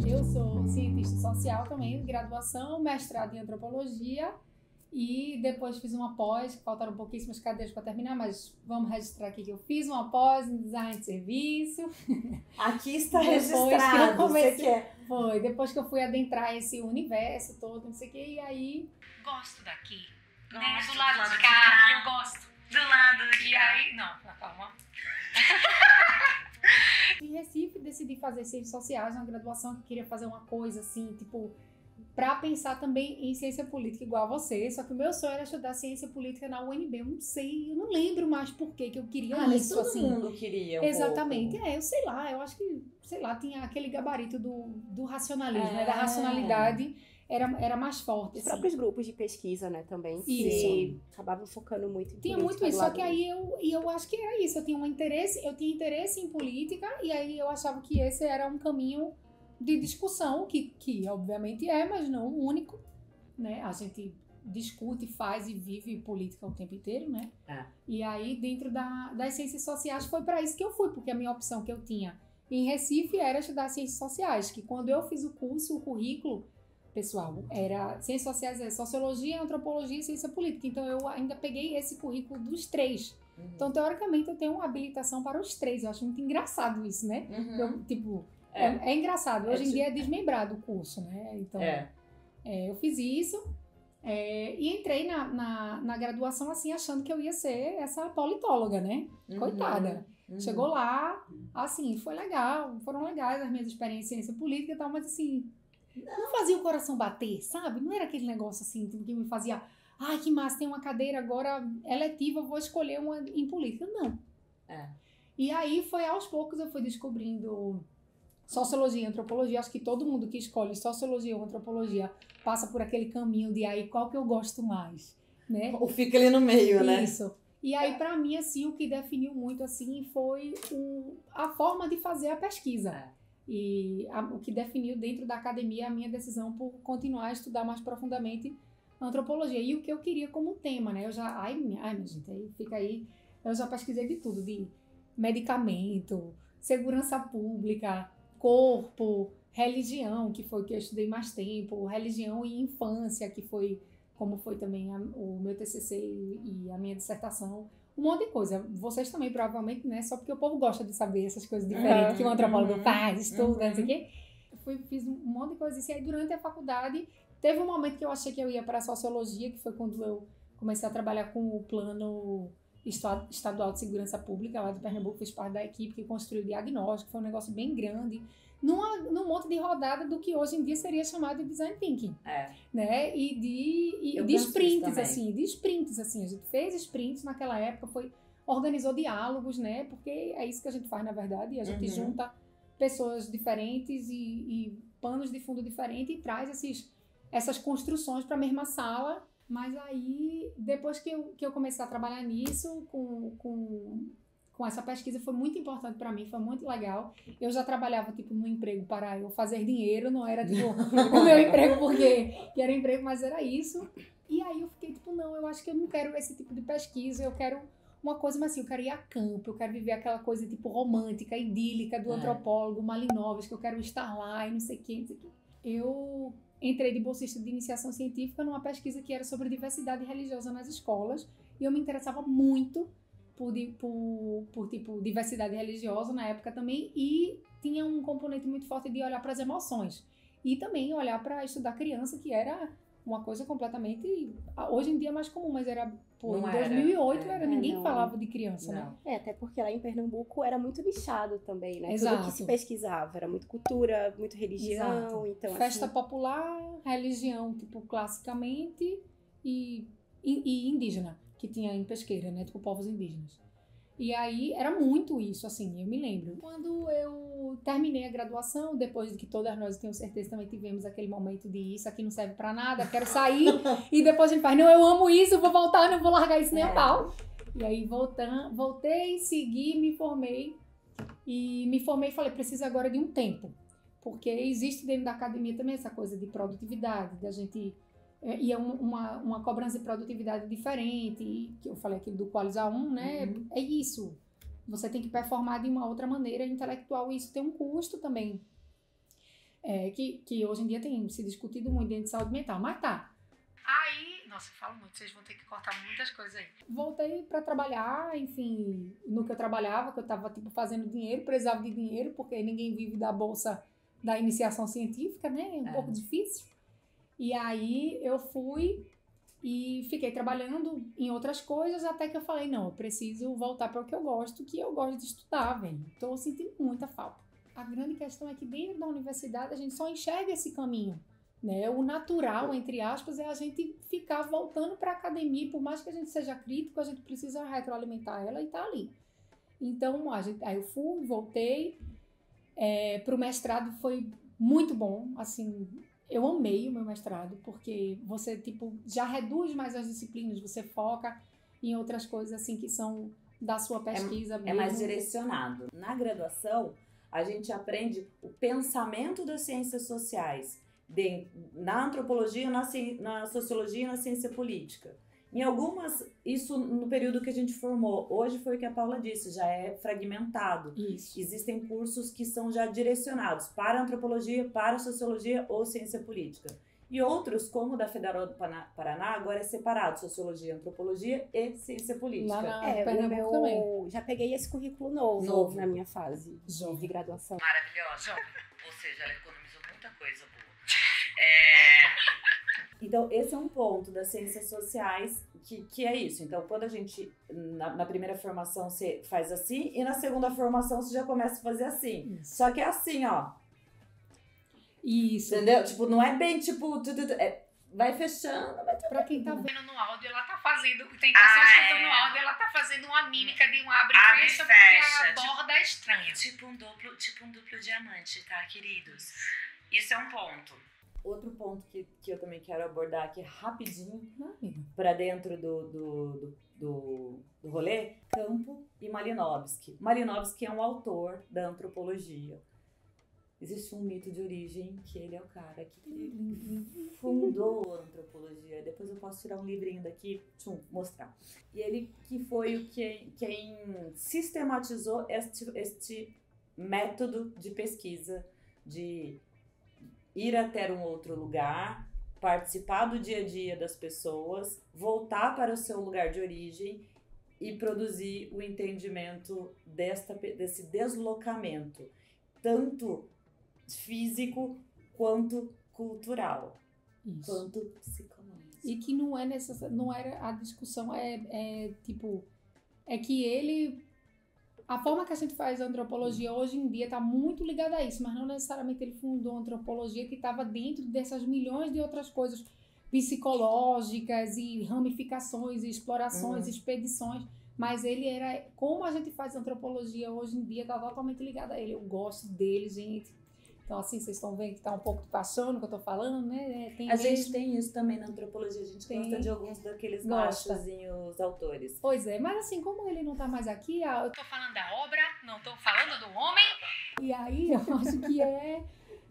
Eu sou cientista social também, graduação, mestrado em antropologia e depois fiz uma pós, que faltaram pouquíssimas cadeiras para terminar, mas vamos registrar aqui que eu fiz uma pós em design de serviço. Aqui está Depois registrado, que eu comecei- você quer. Foi, depois que eu fui adentrar esse universo todo, não sei o que, e aí... Gosto daqui. Gosto Do lado de cá, eu gosto. Do lado de E cá. aí, não, calma. Em Recife, decidi fazer ciências sociais, uma graduação que queria fazer uma coisa assim, tipo, pra pensar também em ciência política igual a você, só que o meu sonho era estudar ciência política na UNB, eu não sei, eu não lembro mais por que eu queria Mas isso, todo assim. mundo queria Exatamente, pouco. eu sei lá, eu acho que, sei lá, tinha aquele gabarito do racionalismo, né, da É. racionalidade, era mais forte, Os assim. próprios grupos de pesquisa, né, também. Isso. Que acabavam focando muito em Tinha política muito isso, do só lado- que aí eu acho que era isso, eu tinha interesse em política, e aí eu achava que esse era um caminho de discussão, que obviamente é, mas não o único, né? A gente discute, faz e vive política o tempo inteiro, né? É. E aí, dentro das ciências sociais, foi para isso que eu fui, porque a minha opção que eu tinha em Recife era estudar ciências sociais, que quando eu fiz o curso, o currículo, pessoal, era ciências sociais, sociologia, antropologia e ciência política. Então, eu ainda peguei esse currículo dos três. Então, teoricamente, eu tenho uma habilitação para os três. Eu acho muito engraçado isso, né? Eu, tipo, é engraçado. Hoje em dia é desmembrado o curso, né? Então, eu fiz isso e entrei na graduação, assim, achando que eu ia ser essa politóloga, né? Coitada. Chegou lá, assim, foi legal, foram legais as minhas experiências em ciência política e tal, mas assim, não fazia o coração bater, sabe? Não era aquele negócio assim que me fazia, ai, que massa, tem uma cadeira agora eletiva, vou escolher uma em política. Não. E aí foi aos poucos eu fui descobrindo sociologia e antropologia. Acho que todo mundo que escolhe sociologia ou antropologia passa por aquele caminho de aí qual que eu gosto mais, né? Ou fica ali no meio, né? Isso. E aí, pra mim, assim, o que definiu muito, assim, foi a forma de fazer a pesquisa. E o que definiu dentro da academia a minha decisão por continuar a estudar mais profundamente antropologia. E o que eu queria como tema, né? Eu já... Ai, minha gente, aí fica aí... Eu já pesquisei de tudo, de medicamento, segurança pública, corpo, religião, que foi o que eu estudei mais tempo, religião e infância, que foi... como foi também o meu TCC e a minha dissertação, um monte de coisa. Vocês também, provavelmente, né? Só porque o povo gosta de saber essas coisas diferentes que um antropólogo faz, estuda, não sei o quê. Fiz um monte de coisa assim. Aí, durante a faculdade, teve um momento que eu achei que eu ia para a sociologia, que foi quando eu comecei a trabalhar com o Plano Estadual de Segurança Pública, lá de Pernambuco. Fiz parte da equipe que construiu o diagnóstico, foi um negócio bem grande. Num monte de rodada do que hoje em dia seria chamado de design thinking, né? E de sprints, assim, a gente fez sprints naquela época, organizou diálogos, né? Porque é isso que a gente faz, na verdade, a gente junta pessoas diferentes e panos de fundo diferentes e traz essas construções para a mesma sala. Mas aí, depois que eu comecei a trabalhar nisso, com essa pesquisa, foi muito importante para mim, foi muito legal. Eu já trabalhava, tipo, no emprego para eu fazer dinheiro, não era, tipo, o meu emprego porque era emprego, mas era isso. E aí eu fiquei, tipo, não, eu acho que eu não quero esse tipo de pesquisa, eu quero uma coisa, mas assim, eu quero ir a campo, eu quero viver aquela coisa, tipo, romântica, idílica do antropólogo Malinowski, que eu quero estar lá e não sei o que, não sei o que. Eu entrei de bolsista de iniciação científica numa pesquisa que era sobre diversidade religiosa nas escolas, e eu me interessava muito por tipo, diversidade religiosa na época também, e tinha um componente muito forte de olhar para as emoções. E também olhar para estudar criança, que era uma coisa completamente... Hoje em dia é mais comum, mas era... Pô, em 2008 ninguém falava de criança, né? Até porque lá em Pernambuco era muito nichado também, né? Exato. Tudo que se pesquisava era muito cultura, muito religião. Exato. Então, festa assim... popular, religião, tipo, classicamente, e indígena, que tinha em Pesqueira, né? Tipo, povos indígenas. E aí, era muito isso, assim, eu me lembro. Quando eu terminei a graduação, depois de que todas nós, tenho certeza, também tivemos aquele momento de isso aqui não serve pra nada, quero sair, e depois a gente faz, não, eu amo isso, vou voltar, não vou largar isso nem a pau. E aí, voltei, segui, me formei, e falei, preciso agora de um tempo, porque existe dentro da academia também essa coisa de produtividade, da gente... E é uma cobrança de produtividade diferente, que eu falei aqui do Qualizar 1, né? É isso. Você tem que performar de uma outra maneira intelectual, e isso tem um custo também. que hoje em dia tem se discutido muito dentro de saúde mental. Mas tá, Aí, nossa, eu falo muito, vocês vão ter que cortar muitas coisas aí. voltei para trabalhar, enfim, no que eu trabalhava, que eu estava tipo fazendo dinheiro, precisava de dinheiro, porque ninguém vive da bolsa da iniciação científica, né? É um pouco difícil. E aí eu fui e fiquei trabalhando em outras coisas, até que eu falei, não, eu preciso voltar para o que eu gosto de estudar, velho. Tô sentindo muita falta. A grande questão é que dentro da universidade a gente só enxerga esse caminho, né? O natural, entre aspas, é a gente ficar voltando para a academia, por mais que a gente seja crítico, a gente precisa retroalimentar ela e tá ali. Então, aí eu fui, voltei, pro mestrado foi muito bom, assim, eu amei o meu mestrado, porque você, tipo, já reduz mais as disciplinas, você foca em outras coisas, assim, que são da sua pesquisa mesmo. É mais direcionado. Na graduação, a gente aprende o pensamento das ciências sociais, na antropologia, na sociologia e na ciência política. Em algumas, isso no período que a gente formou. Hoje foi o que a Paula disse, já é fragmentado. Isso. Existem cursos que são já direcionados para antropologia, para sociologia ou ciência política. E outros, como o da Federal do Paraná, agora é separado, sociologia, antropologia e ciência política. Lá na O Pernambuco meu, também. já peguei esse currículo novo. Na minha fase de graduação. Maravilhosa. Ou seja, ela economizou muita coisa boa. Então, esse é um ponto das ciências sociais que é isso. Então, quando a gente, na primeira formação, você faz assim, e na segunda formação você já começa a fazer assim. Isso. Só que é assim, ó. Isso. Entendeu? Tipo, não é bem tipo... vai fechando, vai Pra quem tá vendo. Vendo no áudio, ela tá fazendo. Tem pessoas que estão no áudio, ela tá fazendo uma mímica de um abre e fecha, porque a borda é estranha. Tipo um duplo diamante, tá, queridos? Isso é um ponto. Outro ponto que eu também quero abordar aqui rapidinho, Não, amiga. para dentro do rolê, Campo e Malinowski. Malinowski é um autor da antropologia. Existe um mito de origem que ele é o cara que fundou a antropologia. Depois eu posso tirar um livrinho daqui, mostrar. E ele que foi quem sistematizou este método de pesquisa, de ir até um outro lugar, participar do dia a dia das pessoas, voltar para o seu lugar de origem e produzir o entendimento desse deslocamento, tanto físico quanto cultural, Isso. quanto psicológico. E que não é necessário, não era a discussão, tipo, é que ele, a forma que a gente faz a antropologia hoje em dia está muito ligada a isso, mas não necessariamente ele fundou a antropologia que estava dentro dessas milhões de outras coisas psicológicas e ramificações, e explorações, expedições, mas ele era, como a gente faz antropologia hoje em dia, está totalmente ligado a ele. Eu gosto dele, gente. Então, assim, vocês estão vendo que tá um pouco de paixão no que eu tô falando, né? A gente tem isso também na antropologia, a gente gosta de alguns daqueles machozinhos autores. Pois é, mas assim, como ele não tá mais aqui, Eu tô falando da obra, não tô falando do homem. e aí eu acho que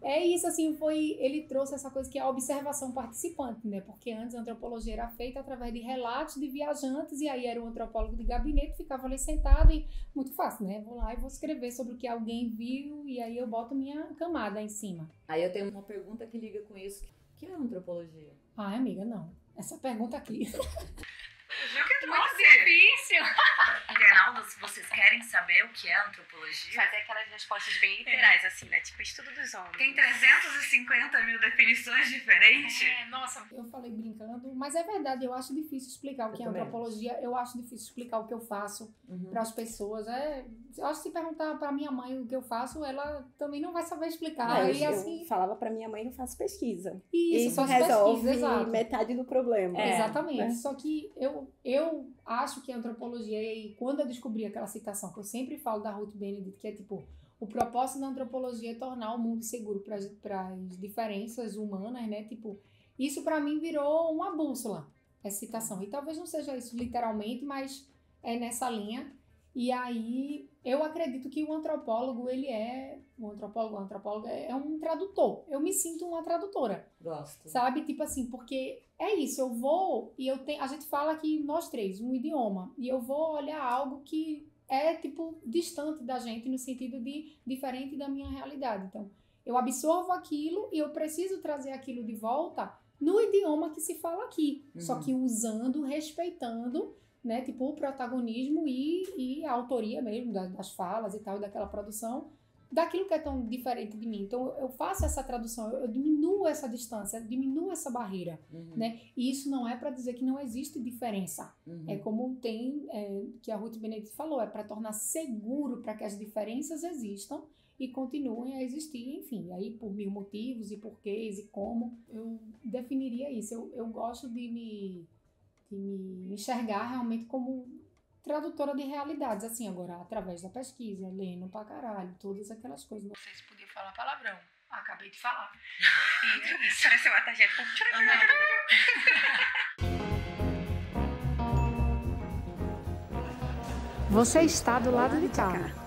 é isso, assim, ele trouxe essa coisa que é a observação participante, né? Porque antes a antropologia era feita através de relatos de viajantes, e aí era um antropólogo de gabinete, ficava ali sentado e muito fácil, né? Vou lá e vou escrever sobre o que alguém viu, e aí eu boto minha camada em cima. Aí eu tenho uma pergunta que liga com isso. O que é antropologia? Ai, amiga, não. Essa pergunta aqui. Viu que é muito difícil. Internautas, vocês querem saber o que é antropologia? Fazer aquelas respostas bem literais, assim, né? Tipo, estudo dos homens. Tem 350 mil definições diferentes. Nossa. Eu falei brincando, mas é verdade, eu acho difícil explicar o que é antropologia, eu acho difícil explicar o que eu faço para as pessoas. Eu acho que se perguntar para minha mãe o que eu faço, ela também não vai saber explicar. Eu falava para minha mãe que eu faço pesquisa. Isso resolve pesquisa, exato. metade do problema. Exatamente. Né? Só que eu acho que a antropologia, e quando eu descobri aquela citação que eu sempre falo da Ruth Benedict, que é tipo, o propósito da antropologia é tornar o mundo seguro para as diferenças humanas, né? Tipo, isso para mim virou uma bússola, essa citação. E talvez não seja isso literalmente, mas é nessa linha. E aí, eu acredito que o antropólogo, a antropóloga é um tradutor. Eu me sinto uma tradutora. Gosto. Sabe? Tipo assim, porque é isso, eu vou e a gente fala aqui nós três, um idioma, e eu vou olhar algo que é, tipo, distante da gente, no sentido de diferente da minha realidade. Então, Eu absorvo aquilo e eu preciso trazer aquilo de volta no idioma que se fala aqui. Só que usando, respeitando, né, tipo, o protagonismo e a autoria mesmo das falas e tal, daquela produção, daquilo que é tão diferente de mim. Então, eu faço essa tradução, eu diminuo essa distância, eu diminuo essa barreira, né? E isso não é para dizer que não existe diferença. É como tem, que a Ruth Benedito falou, é para tornar seguro para que as diferenças existam e continuem a existir, enfim, aí por mil motivos e porquês e como, eu definiria isso. Eu gosto de me enxergar realmente como tradutora de realidades, assim, agora, através da pesquisa, lendo pra caralho, todas aquelas coisas. Vocês podiam falar palavrão. Acabei de falar. E isso pareceu uma tarjeta. Você está do lado de cá.